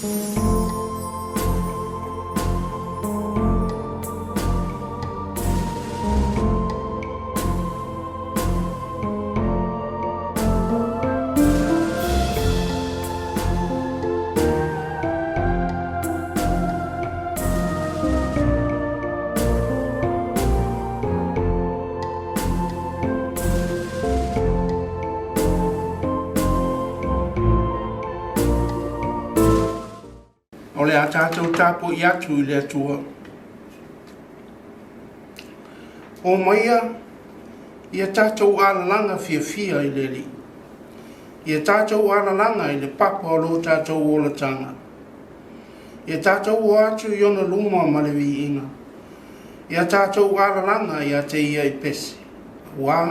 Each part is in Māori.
O le a tātou tāpo I atu I le atua. O maia, ia tātou alalanga fia I le li. Ia tātou alalanga I le papa o lo tātou ola tanga. Ia tātou o atu I ona luma ma le vi inga. Ia tātou alalanga ia te ia I pesi. Wā,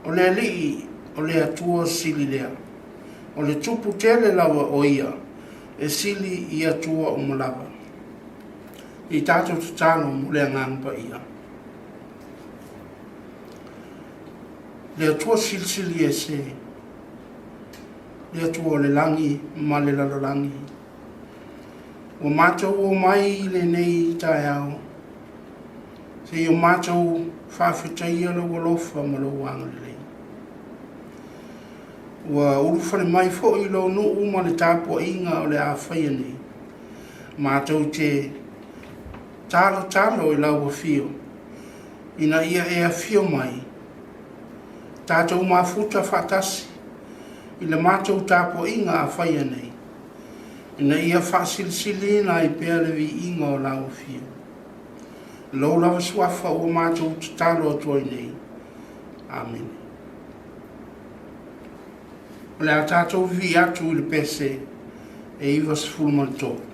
o le li o le atua sili lea. O le tupu tele lawa o ia. E sili I atua o malawa. I tātou tatalo mo le ngangpa ia. Le atua sili e se. Le atua o le langi, ma le lalolangi. O mātou o mai le nei Taeao. Se o mātou whawhitaia lo walofa ma lo wanga le. Ua urufare mai fo I lo no uma le Tapuaiga o le awhaia nei. Mātou te talo I lau fio. Ina ia e a fio mai. Tātou mafuta whatasi. I le mātou Tapuaiga a whaia nei. Ina ia whasilisili na I pēr le vi inga o lau fio. Lo lawa swafa o mātou talo atoi nei. Amen. O le a tātou vi atu I le pese e iwa sifulman tō. Amen.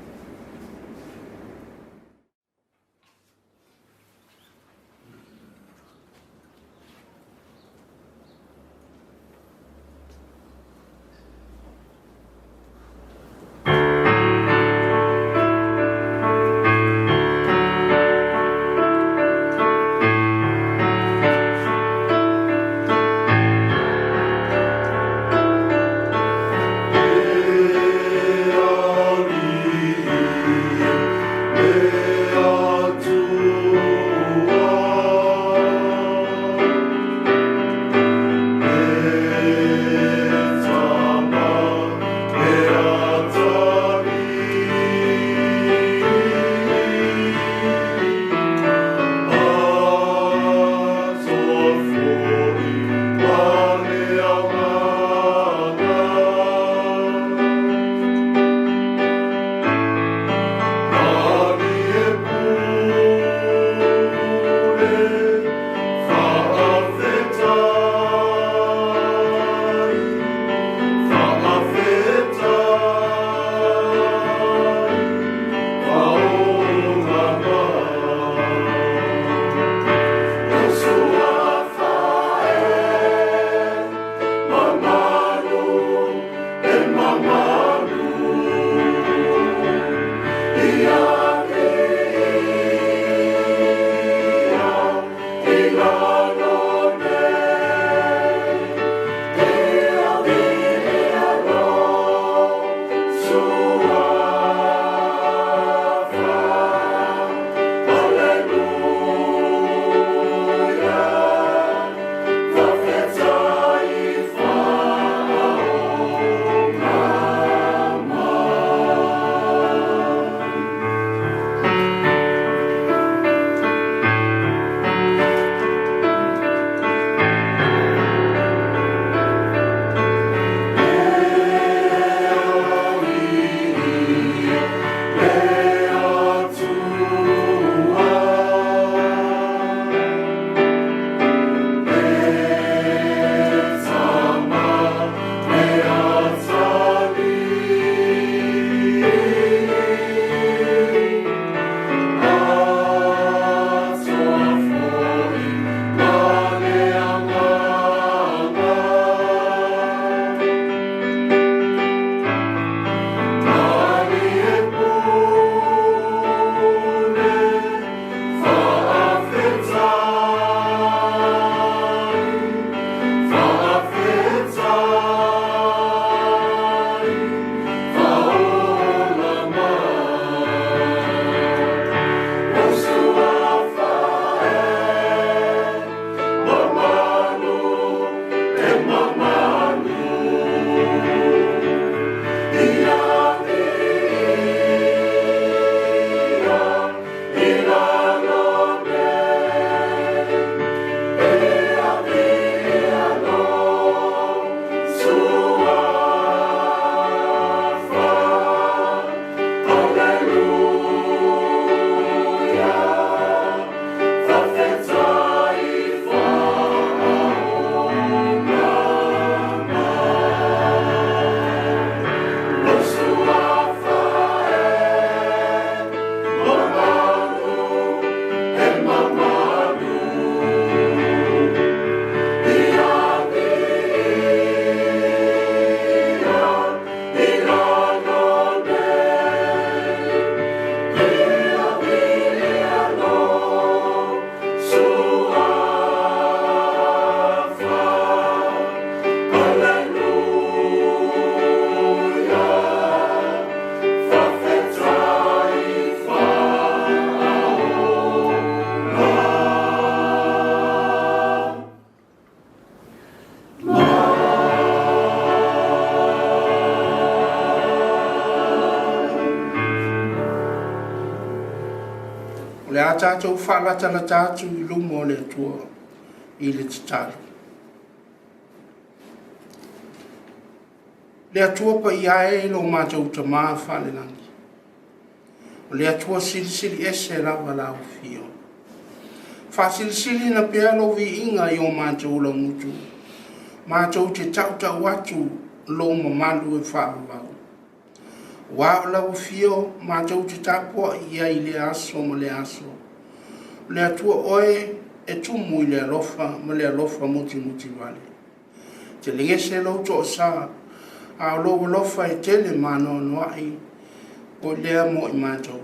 O le a tātou whaalata la tātou I lumo o le atua I le tatalu. Le atua pa I ae lo mātou ta maa whale langi. O le atua sili ese lava lau fio. Whasilisili na pea lo vi inga I o mātou la mutu. Mātou te tau atu lo mamalu e whaavau. Wa la fio mātou te tapua I ai le aso ma le aso. Le atua oe e tumu I le alofa ma le alofa muti vale. Te lingese lo to sa a lo alofa e tele mano noai o lea mo I mātou.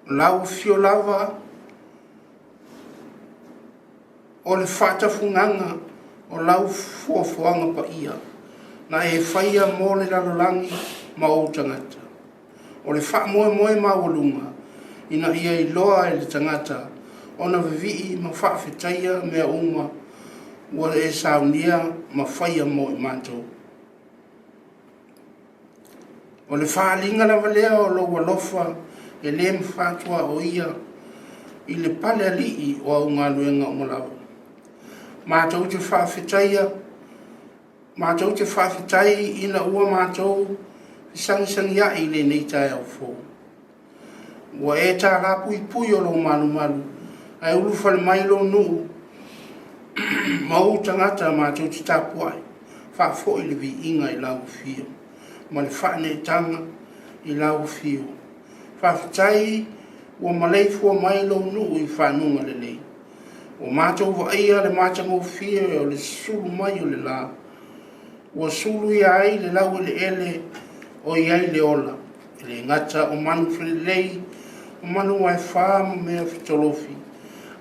Lau fio lava o le whatafunganga o lau fuafuanga pa ia. Na e whaia mo le lalolangi ma o tangata. O le wha moe ma walunga, ina ia I loa e le tangata, o na vivii ma whaafetaia mea uma, ua e saunia ma whaia mo I mātou. O le whaalinga la valea o lo walofa, e le mwhatua o ia, I le pale alii o au ngā luenga o malawa. Mātou te whaafetaia, mātou te whawhitai ina ua mātou sangi ia I le nei Taeao fō. Ua e tā la pui o lo malu, ai ulu whale mai lo nuu, mau tangata mātou te Tapuaiga, whaafo I le vi inga I lau fio, ma le whaane tanga I lau fio. Whawhitai ua malei fua mai lo nuu I whanunga le lei. O mātou wa ia le mātango fio o le sulu mai o le la. Ua sulu I ai le lau le ele o I ai le ola. Le ngata o manu whelelei, o manu wai whaa mea fitolofi.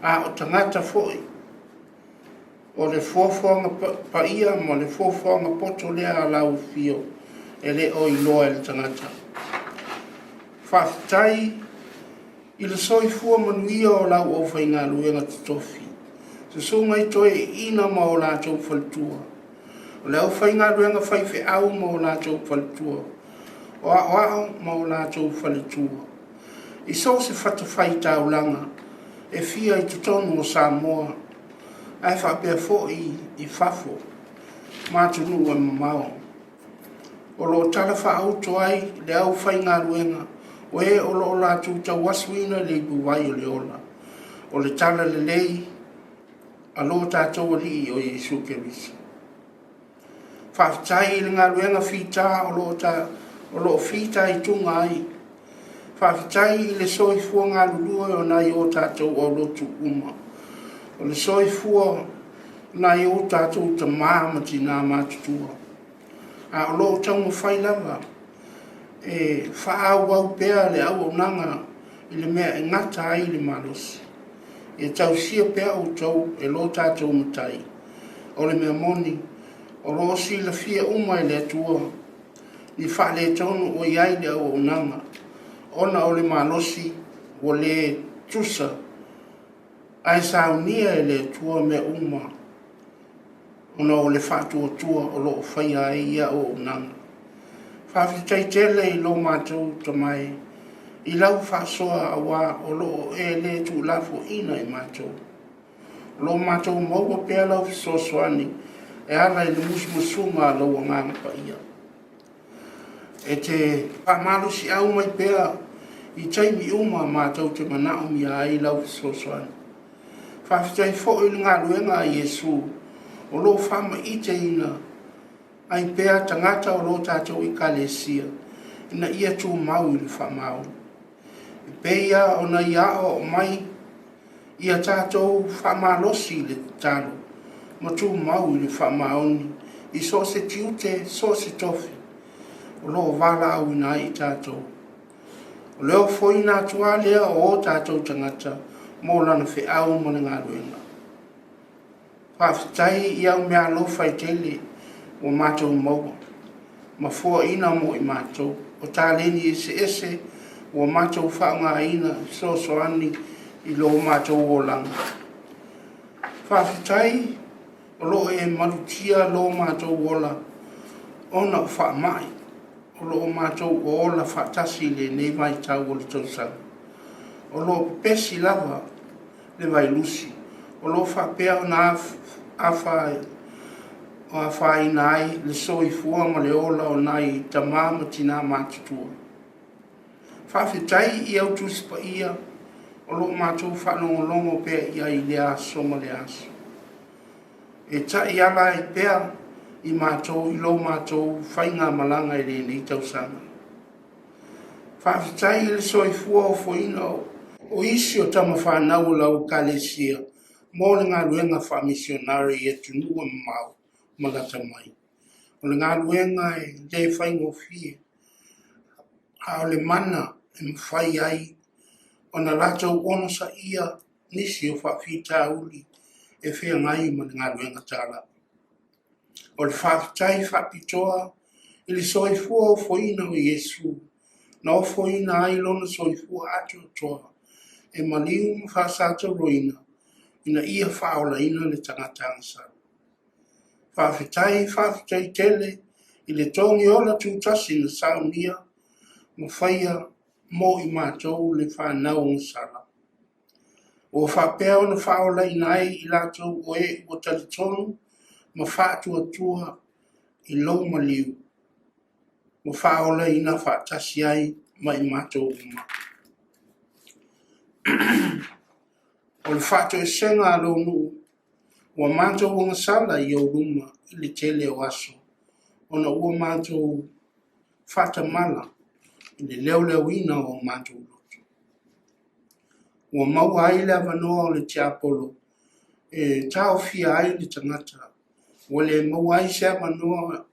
A o tangata foi. O le fuafuanga pa ia ma le fuafuanga poto lea a lau fio. E le o I loa e le tangata. Whawhitai I le soifua manuia o lau o whainga luenga titofi. Se so ngai toe ina ma o lātou whalitua. O leo whainga luenga whaife au ma o lātou whalitua. O ao ma o lātou whalitua. I so se whatawhai taulanga e fia I tutonu o Samoa. Ai whapea fo I whafo. Mātunu e mamao. O lo tala whaauto ai le au whainga luenga. O e o lo lātou tawaswina le buwai o le ola. O le tala le lei. Alo tātou ali o Yesu Kerisi. Whaafitai I ngā luenga whita o lo whita I tunga ai. Whaafitai I le soifua ngā lulua o nai o tātou o lotu uma. O le soifua nai o tātou ta māmati nā mātutua. A o lo taumu whailava. E whaau au pēr le au o nanga I le mea e ngata ai le malosi. E tau sia pea o tau e lo tātou matai. O le mea moni, o lo si la fia uma I le atua. Ni wha le tonu o iai le au o nanga. Ona o le malosi, o le tusa. Ai saunia e le atua mea uma. Ona o le whaatua tua o lo whaia e ia o nanga. Whaafitai tele I lo mātou tamai. I lau whaasoa awa o lo e le tu lafo ina I mātou. Lo mātou maua pēr lau fisosoani e ala I le musmusunga lau a ngāma pa ia. E te pāmalu si au mai pēr I taimi uma mātou te manao mi a I lau fisosoani. Whaafitai fo I ngā luenga a Yesu o lo whama I te ina ai pēr tangata o lo tātou I kalesia ina ia tū mau I le whamau. Peia o na ia o mai ia tātou whamalosi le talo. Ma tū mau I le whamaoni I so se tiute, so se tofi. O lo wala au ina I tātou. O leo foi nā tua lea o tātou tangata mō lana whi au mana ngā ruenga. Whaafitai I au mea lo whai tele o mātou maua. Ma fua ina mo I mātou. O tāleni ese o mātou whaanga ina so ani I lo mātou o langa. Whaafitai o lo e marutia lo mātou ola ona o wha mai. O lo mātou o ola whaatasi le nei mai tau o le tausanga. o lo pesi lava le vailusi o lo whapea na awhai o a whai nai le soifua ma le ola o nai tamama tina mātutua. Whawhetai I au tuspa ia o lo mātou whanongolongo pēr ia I le aso ma le aso. E tai ala I pēr I mātou I lo mātou whainga malanga I le nei tausanga. Whawhetai le soifua o foina o isi o tama whanau lau kalesia mo le ngā ruenga Missionary e tunua mau magata mai. O le ngā ruenga e le whaingo fie. A o le mana e mwhai ai o na lātou ono sa ia nisi o whawhita uli e whea ngai ma le ngā ruenga tāla. O le whawhitai whapitoa I le soifua o foina o Yesu na o foina ai lona soifua atu toa e maliu mwhasata roina ina ia whaola ina le tangata angsa. Whawhitai tele I le tongi ola tūtasi na saunia ma whaia mo I mātou le whanau ngasala. O whapea na whaola ina ai I lātou o e o talitonu ma whātua tua I lau maliu. Mo whaola ina whaatasi ai ma I mātou uma. O le whātua e senga alo nuu, ua mātou o ngasala I au ruma I le tele o aso, o na ua mātou whātamala I le leo ina o mātou lotu. Ua maua ai le avanoa o le tiapolo, e tau fia ai le tangata, ua le maua ai se avanoa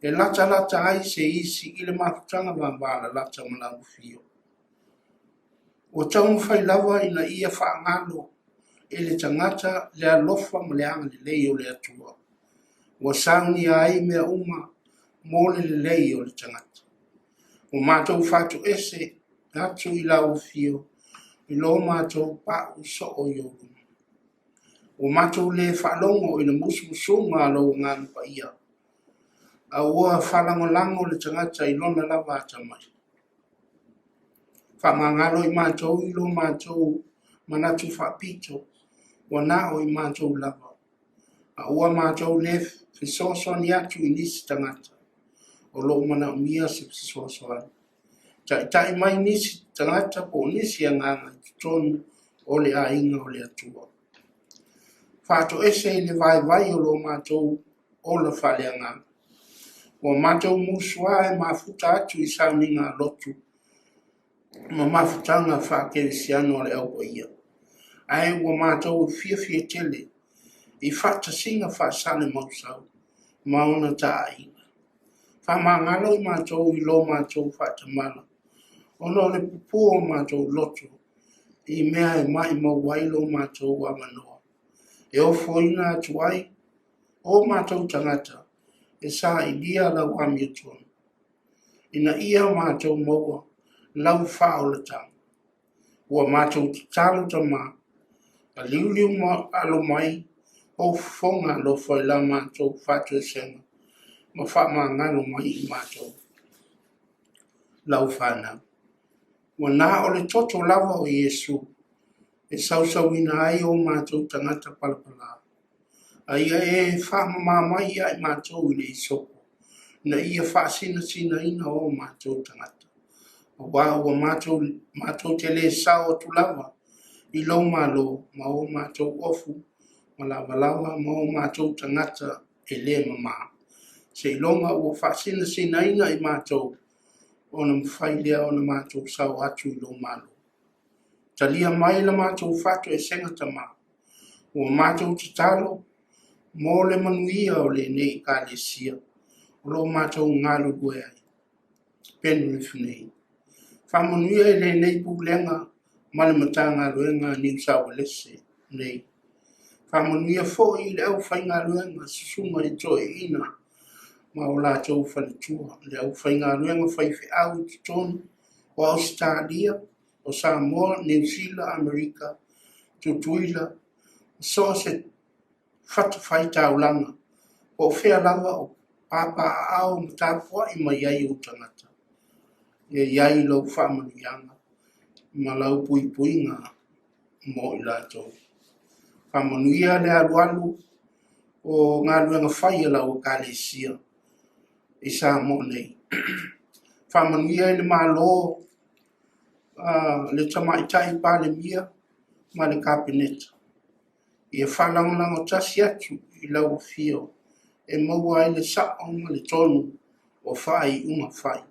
e lata ai se isi I le mafutanga vambala lata malau fio. Ua tau mwhai lava ina ia whaangalo e le tangata le alofa ma le anga le lei o le atua. Ua sauni ai mea uma mo le lei o le tangata. Ua mātou whātu ese atu I lau fio I lo mātou pa uso o yoruma. Ua mātou le whalongo I le musunga alo ngānu pa ia. A ua whalangolango le tangata I lona lava atamai. Whamangalo I mātou I lo mātou manatu whapito. Ua nao I mātou lava. A ua mātou le fisoso ni atu I nisi tangata. O lo mana umia se fisoso ani. Tai mai nisi tangata po nisi anganga tonu o le ainga o le atua. Whato ese I le vai o lo mātou o la whale anganga. Ua mātou musua e mafuta atu I sauninga lotu. Ma mafutanga whakerisiano o le au ia. Ai ua mātou fia tele I whata singa whasale mausau. Mauna Taeao. Whamangalo I mātou I lo mātou whatamala. Ono le pupu o mātou lotu. I mea e mai mawai lo mātou wamanoa. E o foina atu ai. O mātou tangata. E sa I lia la wami atonu. Ina ia mātou maua. Lau whaola tanga. Ua mātou talo tama. A liuliu ma alo mai. O fonga lo foi la mātou whatu senga. Ma whamangalo mai I mātou. Lau whanau. Ua nā o le toto lava o Yesu. E sausawina ai o mātou tangata palapala. A ia e whamamamai ai mātou I le isoko. Na ia whaasina ina o mātou tangata. Ua mātou te le sao tu lava. I lo malo ma o mātou ofu. Ma lava ma o mātou tangata e le mama. Se ilonga ua whaasina ina I mātou. O na mwhailea o na mātou sao atu I lo malo. Talia mai la mātou whatu e senga tama. Ua mātou te talo. Mo le manuia o le nei ka le sia. O lo mātou ngalo gue ai. Penu le funei. Whamanuia e le nei pulenga. Male matanga luenga New South Wales nei. Whamanuia fo I le au whainga luenga susuma I toe ina. Ma o lātou whalitua. Le au whainga luenga whaiwhi au I tonu. O Australia, o Samoa, New Zealand, Amerika, Tutuila. So se whata ulanga. O whea lava o papa au mtapua I mai ai o tangata. E iai lau whamanuianga. malau puinga mo i lātou. Whamanuia le alualu o ngā luenga whai ala o kālesia i Samoa nei. Whamanuia le mālo le tamaitai pāle mia ma le kabineta. Ia whalangalanga tasi atu i lau fio e maua i le sao ma le tonu o whai unga whai.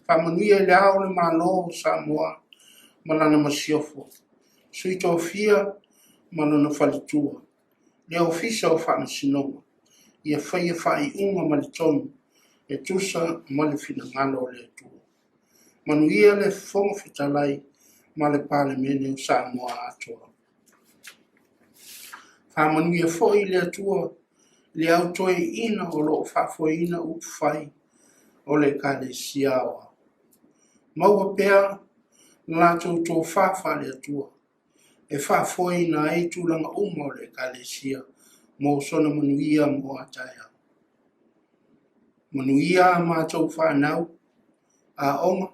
Whamanuia le ao le mālo Samoa malana masiofo. Sui tō fia malana whalitua. Le ofisa o whanasinonga. Ia whai unga ma le tonu e tusa ma le finangalo le atua. Manuia le fonga fitalai ma le palemene o Samoa atua. Whamanuia foi le atua le autoe ina o lo whafoina upwhai o le kālesia oa. Maua pēr lātou tō whawha le atua. E whafoina e tūlanga o le kālesia mō sona manuia mō a Taeao. Manuia mātou whanau a onga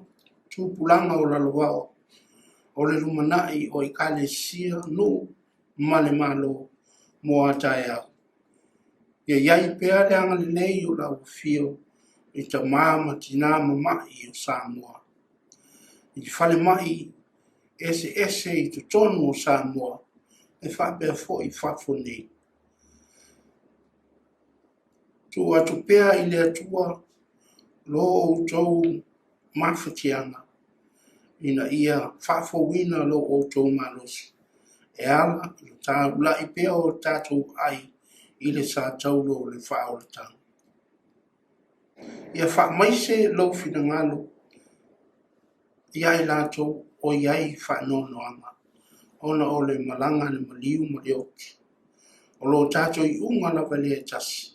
tūpulanga o lalawao o le lumanai o i kālesia no ma le malo mō a Taeao. Ia iai pēr le anga le nei o lau fio i ta māma tina mamai o Samoa. I whale mai ese i te tonu o Samoa e whapea fo i whafo nei. Tu atu pēr i le atua lo o tau mawhatianga ina ia whafo wina lo o tau malosi. E ala i tā ulai pēr o tātou ai i le sa taulo le whaolatanga. Ia whamaise lo finangalo iai lātou o iai whanonoanga. Ona o le malanga le maliu ma le oki. O lo tātou i unga la wale e tasi.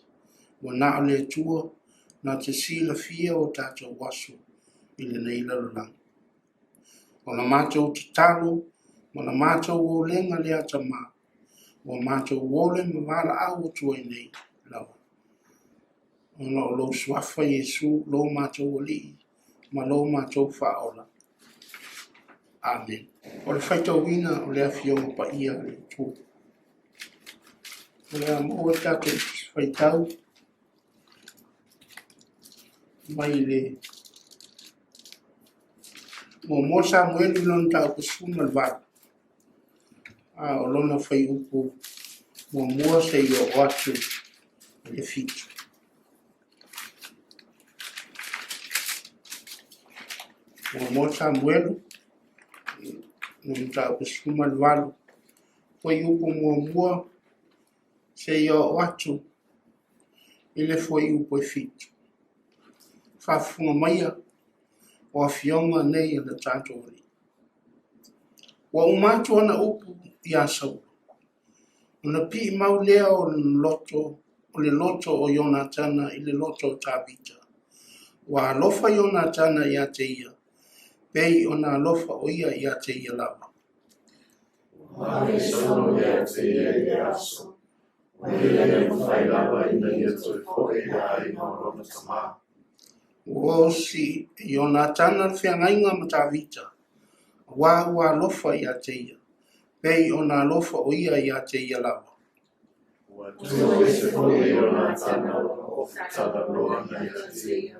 Wa nā le tua na te sila fia o tātou wasu i le nei lalang. O na mātou te talo, o na mātou o lenga le atama. O mātou o le mawala au o tuai nei lawa. O na o lo suafa Yesu lo mātou o li, ma lo mātou whaola. Amen. O le whaitau wina o le awhionga pa ia le tū. O le amoa tātou whaitau, mai le mo Samuel lon tau ko suma va o lona fai upo mo se yo watu le fitu mo Samuel lon tau ko suma va fai upo mo se yo watu ele foi upo fitu whafunga maia o a whionga nei a le tātori. Wa umatu ana upu i asau. Una pi mau lea o le loto o Yonatana i le loto o Tabita. Wa alofa Yonatana i a te ia. Pei ona alofa o ia i a te ia lava. Wale sono i a te ia i aso. Wale le whai lava i na ia toi koe a i maurona tamaa. O si Yonatana whiangainga ma Tabita. Wa lofa i a te ia. Pei ona lofa o ia i a te ia lava. Wa tu e se koe Yonatana o whutara roa na i a te ia.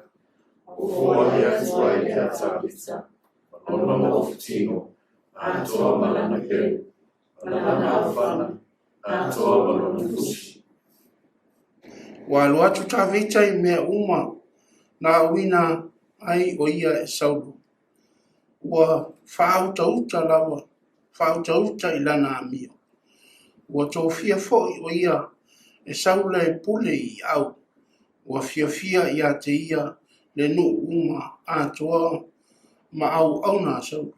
O hoa i a tua i a Tabita. O nama o whutino. A toa malana kere. Malana awhana. A toa malana kusi. Wa luatu Tabita i mea uma. Na wina ai o ia e saulu. Ua whautauta lawa, whautauta i lana amio. Ua tō fia foi o ia e saula e pule i au. Ua fia i a te ia le nu uma a toa ma au na saulu.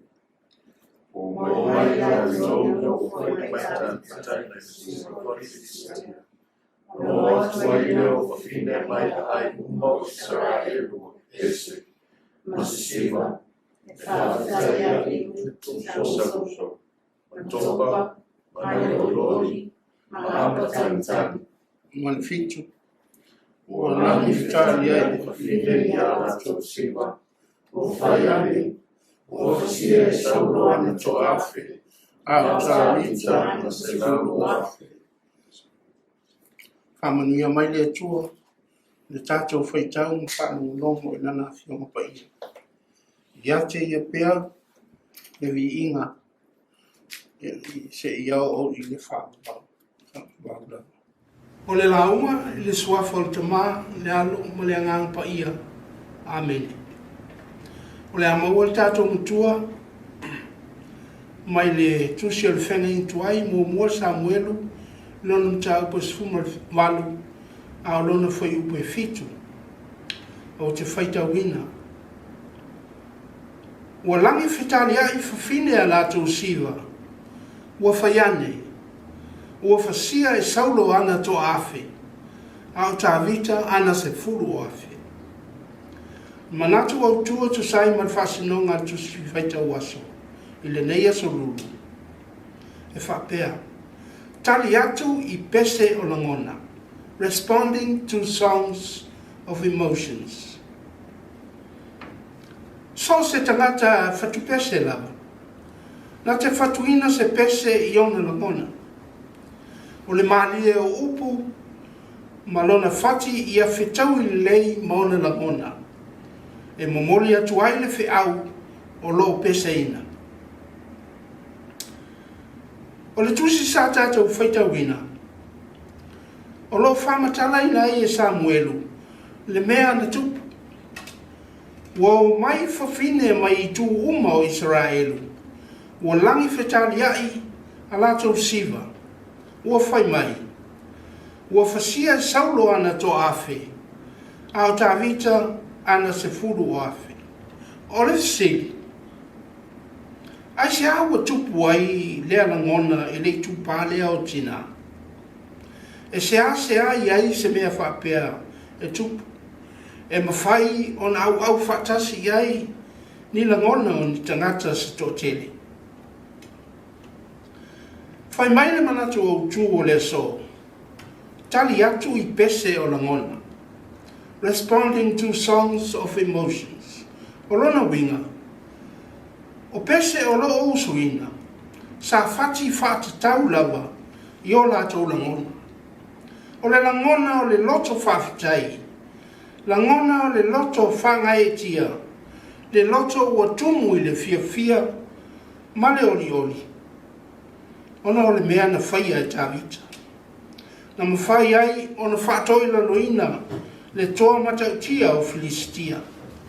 O mai a tō no foi mata tatai na sisa kori sisa. No atua i leo whawhine mai ai umau Israelu ese. Masiva, e whawhataia i tūsoso. Topa, mai o lori, maapa tangtang. Manfitu. Ua nani whitari ai whawhine i a lato siva. O whai ane, Ofasia e saulo ana to afe. A tawita ana se laulo afe. Whamanuia mai le atua, le tātou whaitau ma whanau longo i nana whionga pai. Ia te ia pēr, le vi inga, se ia o i le whanau. O le launga, i le suafa o le tamā, le alo ma le angang pa ia. Amen. O le amaua le tātou mutua, mai le tusi o le whenga intuai, mua Samuelu, lona mta upa sifuma walu, a lona whai upa e fitu, o te whaita wina. Ua langi whetali ai whawhine a lātou siwa, ua whaiane, ua whasia e saulo ana to afe, a o tā vita ana se furu o afe. Manatu au tua tu sai man whasinonga tu si whaita waso, i le neia so Lulu. E whapea, tali atu I pese o langona, responding to songs of emotions. So se tangata whatu pese lava, na te whatuina se pese I ona langona. O le maalie o upu, malona whati ia whetau I lei maona langona. E momoli atu ai le whiau o lo pese ina. O le tusi sa tātou whaita wina. O lo whamatala ina e Samuelu, le mea na tupu. Wa mai whawhine mai I tu uma o Israelu. Wa langi whetali ai a lātou siva. Wa whai mai. Wa whasia saulo ana to afe. A o tā vita ana se furu o afe. O le sili. Ai se awa tupu ai lea langona e le tupa lea o tina. E se ai se mea whapea e tupu. E mawhai on au whatasi ai ni langona o ni tangata se tō tele. Whai mai le manatu o tū o le so. Tali atu I pese o langona. Responding to songs of emotions. O lona winga. O pese o lo usuina. Sa fati fata tau lava. I o lato langona. O le langona o le loto whawhitai. Langona o le loto whangai tia. Le loto ua tumu I le fia. Ma le oli. Ona o le mea na whaia e tāwita. Na mawhai ai o na whatoila loina. Le toa matautia o Filistia,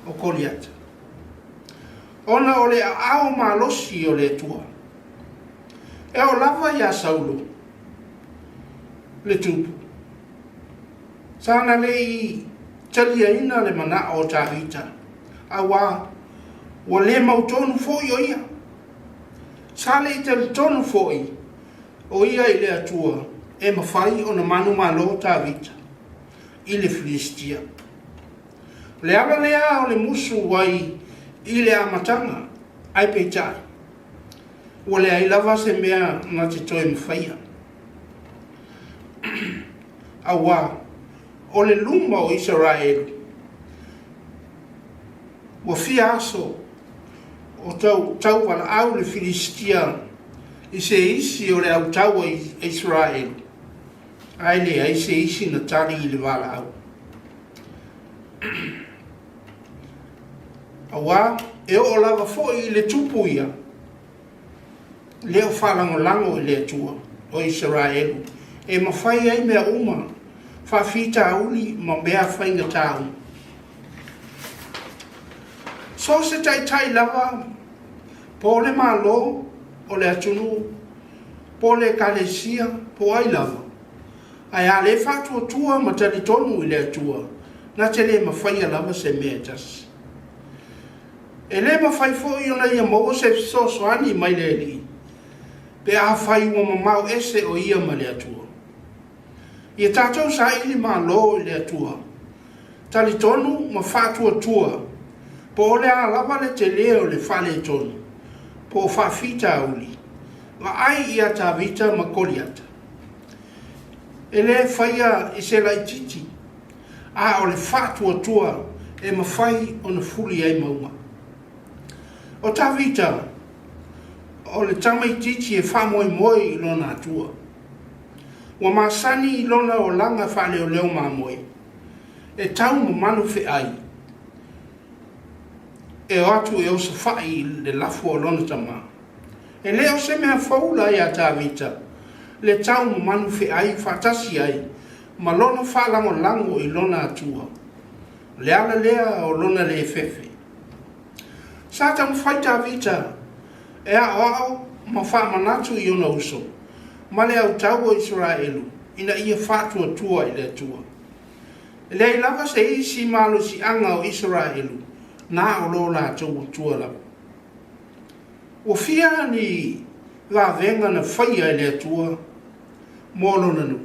o Goliata. Ona o le ao malosi o le tua. E o lava ia Saulo, le tupu. Sana le I talia ina le mana o tāwita. Awa, wa le mautonu fōi o ia. Sa le I te tonu fōi, o ia I le atua, e mawhai o na manu malo tāwita. I le Filistia. Le ala lea o le musu wai I le amatanga, ai peitai. Ua le ai lava se mea na te toe mwhaia. Awa, o le luma o Israel, ua fia aso o tau wala au le Filistia I se isi o le au tau o Israel. Ai le ai se isi na tali I le wala au. Awa, e o lava foi I le tupu ia. Leo whalangolango I le atua o Israelu. E mawhai ai mea uma. Whawhita auli ma mea whainga tau. So se tai lava. Po le malo o le atunu. Po le kalesia po ai lava. Ai a le whatua tua ma tali tonu I le atua. Na te le mawhaia lava se mea tas. E le mawhai fōi ona ia maua se sosoani mai le li. Pe a whai ua mamau ese o ia ma le atua. Ia tātou sa ili ma lo I le atua. Tali tonu ma whatua tua. Po le a lava le te leo le whale tonu. Po whawhita uli. Wa ai ia tā vita ma koriata. E le whaia I se lai titi. A o le whatua tua e mawhai o na fuli ai maunga. O tawita, o le tamai titi e whamoi moi I lona atua. Wa masani I lona o langa whale o leo mamoi. E tau mo manu fe ai. E o atu e o se whai le lafu o lona tama. E leo se mea faula ia tawita. Le tau mo manu fe ai whatasi ai. Ma lona whalango lango I lona atua. Le ala lea o lona le fefe. Sa tamu whai tawita. E a oao ma whamanatu I ona uso. Ma le au tau o Israelu. Ina ia whatua tua I le atua. Le lava se isi malo si anga o Israelu. Na o lo la tau tua lava. O fia ni la venga na whaia I le atua. Molo nanu.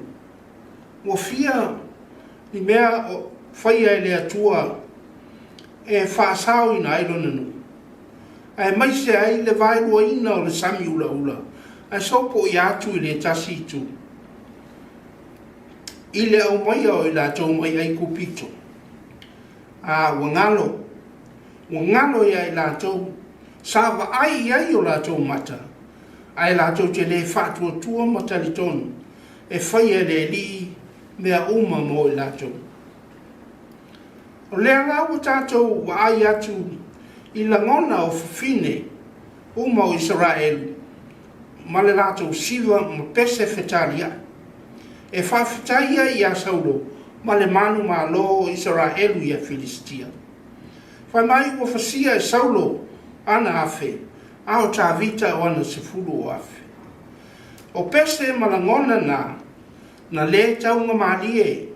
O fia ni mea o whaia I le atua. E whaasau ina ailo nanu. Ai mai se ai le vai lua ina o le sami ula ula. Ai sopo I atu I le tasi tu. I le au mai o I la tau mai ai kupito. A wangalo. Wangalo ia I la tau. Sava ai o la tau mata. Ai la tau te le fatua tua matalitonu. E whaia le li mea uma mo I la tau. O lea lau tātou wa ai atu I la ngona o fafine uma o Israelu. Ma le lātou siwa ma pese whetalia. E whawhetaia I a saulo ma le manu ma lo o Israelu I a Filistia. Whai mai ua whasia e saulo ana afe. Ao tā vita o ana sefulu o afe. O pese ma la ngona na le taunga malie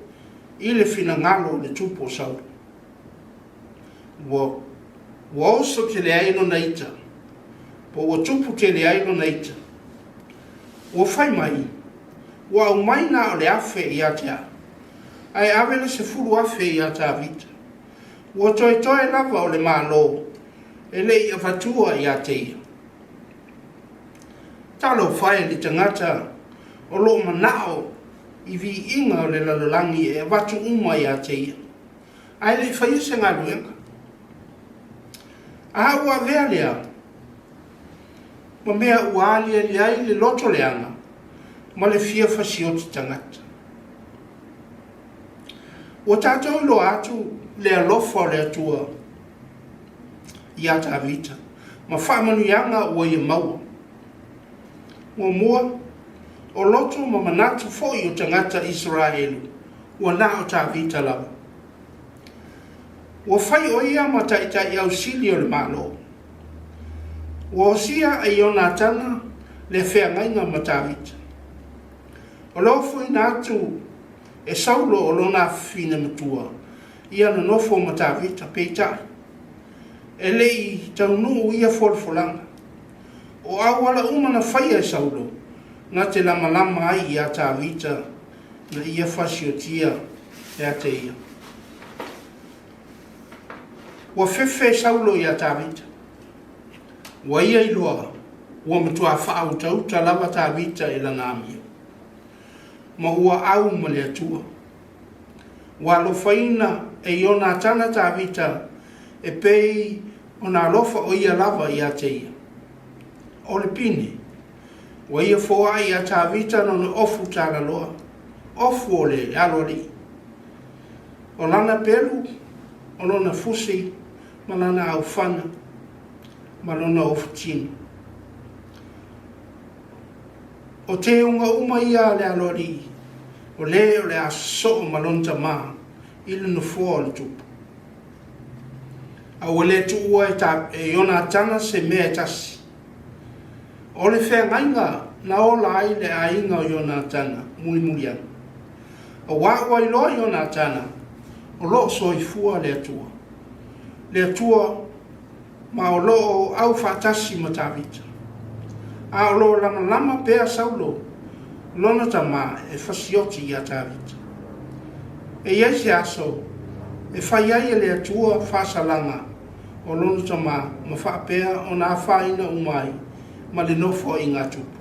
I le fina ngalo le tupo saulo. Wa oso te le aino naita. Po wa tupu te le aino naita. Wa whai mai. Wa au mai na o le afe I a tea. Ai awele se furu afe I a ta vita. Wa toe lava o le malo. E le I a fatua I a teia. Talo whai li tangata. O lo manao. I vi inga o le lalolangi e watu uma I a teia. Ai le whai se ngā luenga. A ua vea lea. Ma mea ua alia li ai le loto leanga. Ma le fia fasioti tangata. Ua tātou lo atu le alofa o le atua. I a tā vita. Ma whaamanu ianga ua I maua. Ua mua. O loto ma manatu foi o tangata Israelu. Ua na o tā vita lava. Ua whai o ia ma taitai au sili o le malo. Ua o sia ai o nā tana le whea ngainga ma tāwita. O lofo I nātu e saulo o lona whina matua. Ia na nofo ma tāwita peitai. E lei taunu ia folfolanga. O awala umana whai e saulo. Nga te lama ai I a tāwita na ia whasiotia e a te ia. Ua fefe saulo I a tāwita. Ua ia I loa. Ua matua whaau tauta lava tāwita I la nāmia. Ma ua au ma le atua. Ua lofaina e I o nā tana tāwita e pei o nā lofa o ia lava I a te ia. O le pine. Ua ia foa I a tāwita no na ofu tāna loa. Ofu o le alori. O lana peru, o lona fusi, ma lana au whana, ma lona ofutina. O te unga uma ia le alori, o le aso ma lonta maa, ili no fua le tupu. A o le tu ua e ona tana se mea tasi. O le whea ngainga na ola ai le ainga o Iona tana, mulimuliana. O wāua I loa Iona tana, o lo so I fua le atua. Le atua ma o lo au whatasi ma tāwita. A o lo lama pēa saulo, lona tama e whasioti I a tāwita. E iei se aso, e whaiai le atua whasalanga, o lona tama ma whapea o nā whaina umai, ma le nofo I ngā tupu.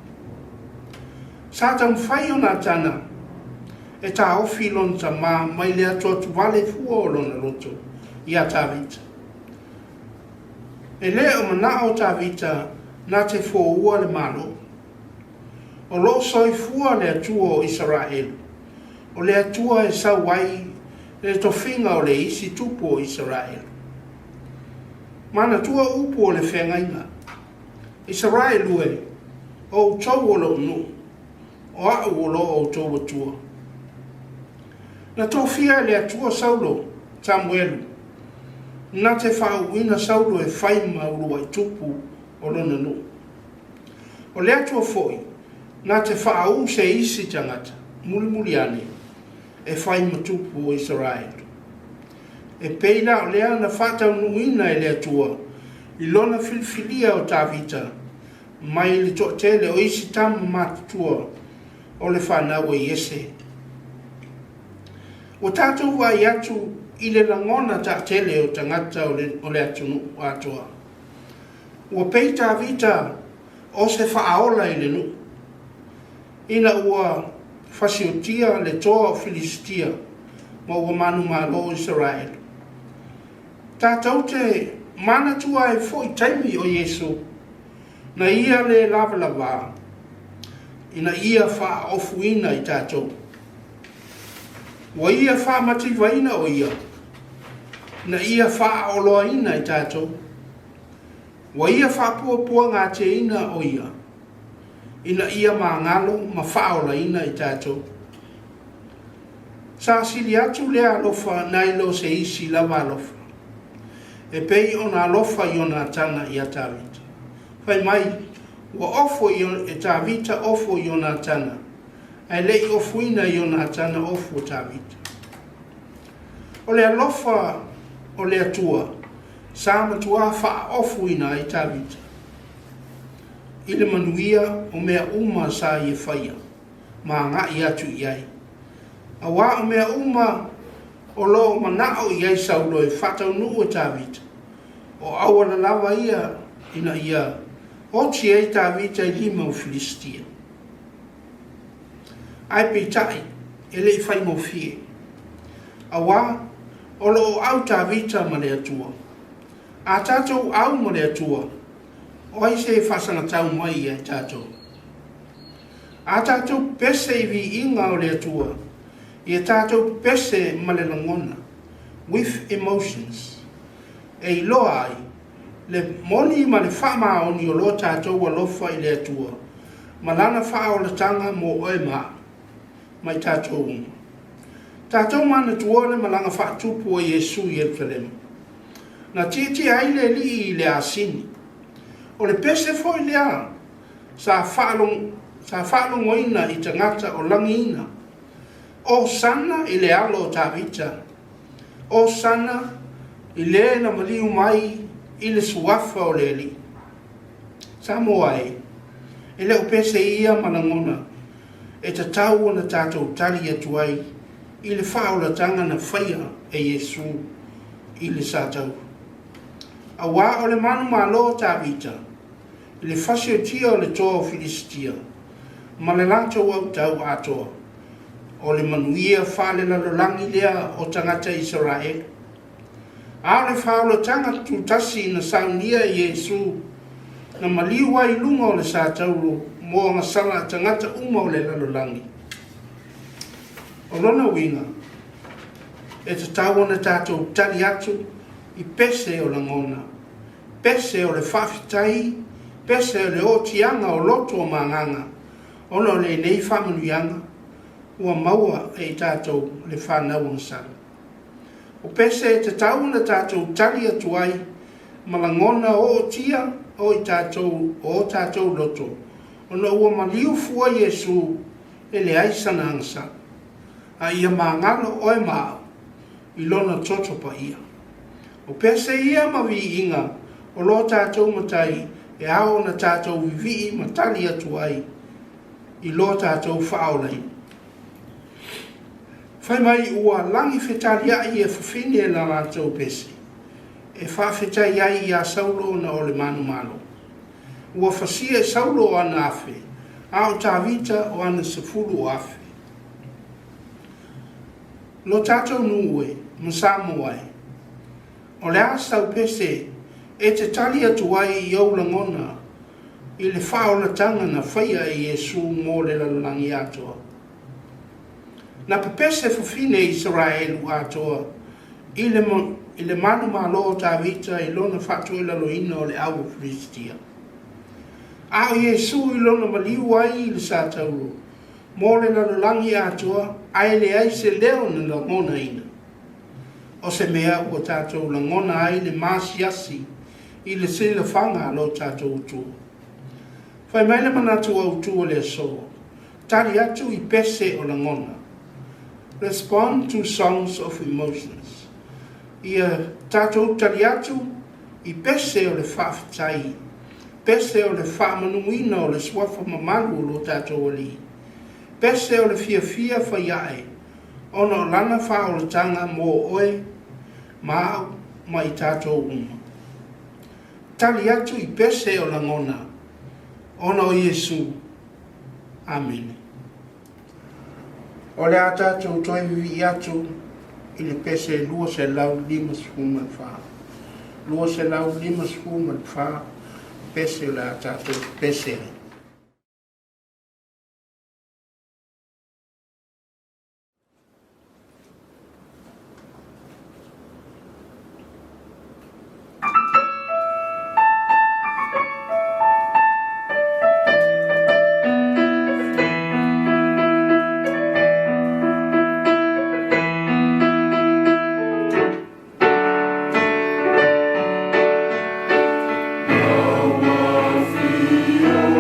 Sa tam whai o nā tana, e tā ofi lona tama mai le atua tu wale fua o lona loto I a tāwita. E le o mana o tawita na te fōua le malo. O lo soifua le atua o Israel. O le atua e sawai le tofinga o le isi tupu o Israel. Mana tua upu o le whengainga. Israel ue o tau o lo nu. O au o lo o tau atua. Na tofia le atua Saulo Samuelu. Na te whauina Saulo e whaima urua i tupu o lona nu. O le atua foi, na te whaau se isi tangata, mulimuliane, e whaima tupu o Israel. E peina o lea na whatau nuina e le atua, i lona filfilia o Tavita, mai le tele o isi tamu matutua o le whanau e Iese. O tātou wai atu i le langona ta tele o tangata o le atu atua. Ua pei Tavita o se whaaola i le nu. Ina ua fasiotia le toa o Filistia ma ua manu malo Israel. Tātou te mana tua e fo i taimi o Yesu na ia le lava ina ia wha ofuina i tātou. Wa ia wha mativaina o ia na ia wha oloaina i tātou. Wa ia wha puapua ngā te ina o ia ina ia maangalo ma wha olaina i tātou. Sa sili atu lea alofa nailo se isi lava alofa. E pei ona alofa i ona tana i a Tavita. Whai mai, wa ofo i e Tavita ofo i ona tana. Ai lei ofuina i ona tana ofo Tavita. O le alofa o le atua, sa matua wha ofuina i Tavita. I le manuia o mea uma sa i e whaia, ma ngā i atu i ai. A wā o mea uma o lo manao i ai Saulo e whatau nuu e Tavita. O awala lava ia ina ia o ti e Tavita i lima o Filistia. Ai peitai e le i whai mo fie. A wā o lo au Tavita ma le atua. A tātou au ma le atua. O ai se whasanga tau mai i ai tātou. A tātou pese i vi inga o le atua. I a tātou pese ma le langona. With emotions. E loa ai. Le moni ma le whama o ni o lo tātou a lofa i le atua. Ma lana wha o le tanga mo oe maa. Mai tātou unga. Tātou mana tuone ma langa wha tupu o Yesu i Jerusalem. Na titi aile li i le asini. O le pese foi lea. Sa whalong oina i tangata o langiina. O sana i le alo o Tavita. O sana i le na maliu mai i le suafa o le li. Samoa e. E le o pese ia malangona. E ta tau na tātou tali atuai. I le whaola tanga na whaia e Yesu i le sātau. A wā o le manu malo Tavita. I le whasio tia o le toa o Filistia. Ma le lantou au tau atoa. O le manuia whale lalolangi lea o tangata Israel. A le whaola tanga tutasi na saunia Yesu. Na maliwa i lunga o le sātauro. Mo nga sala tangata uma o le lalolangi. O lona winga. E te tawana tātou tali atu. I pese o langona. Pese o le whawhitai. Pese o le otianga o loto o manganga. Ono le nei whamanuianga. Ua maua e tātou le whanau sala. O pese e te tauna tātou tali atuai. Malangona o tia o i tātou loto. Ono ua maliu fua Yesu e le aisana angsa. A ia mangalo oe maa i lona totopa ia. O pese ia mawi inga o lo tātou matai e ao na tātou vivi matali atuai i lo tātou whaolai. Whai mai ua langi whetari ai e whawhine la rātou pese. E whawhetai ai i a Saulo na o le manu malo. Ua whasia e Saulo o ana afe. A o Tavita o ana sefulu o afe. Lo tātou nuue, Samoa. O le asau pese e te tali atu ai i au langona i le whaolatanga na whaia e Iesu mō le lalangi atoa. Na pepese fufine Israelu atoa i le manu malo ta vita i lona whatu i laloina o le au Filistia. A o Iesu i lona maliu ai i le sātauru mō le lalangi atoa ai le ai se leo na langona ina. O se mea ua tātou langona ai le masiasi i le sila whanga lo tātou utua. Whai mai le manatu au tua le so, tari atu i pese o langona. Respond to songs of emotions. Ia tātou tari atu i pese o le whawhitai, pese o le whamanuina o le swafa mamalu lo tātou ali, pese o le fia whaiae, ona o lana wha o le tanga mō oe, mau mai tātou uma. Tali atu i pese o langona, ona o Iesu. Amen. O le a tātou toi vivi atu, i le pese lua se lau lima sfuma le wha. Lua se lau lima sfuma le wha, pese o le a tātou pese.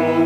Oh,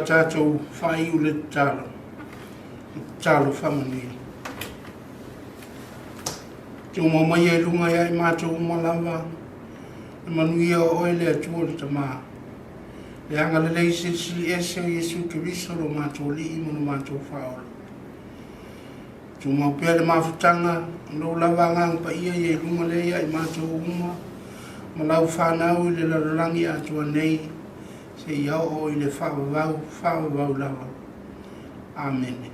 a tātou whai ule tālo. Tālo whamani. Tō mamai e lunga ia I mātou umalawa. E manuia o oile a tuole ta maa. Le anga le lei sili ese o Yesu Kiriso lo mātou li I mono mātou whaola. Tō maupea le mawhutanga, no lava ngang pa ia e lunga le ia I mātou uma. Malau whanau I le lalolangi atua nei. Se iau o I le whawawau lava. Amen.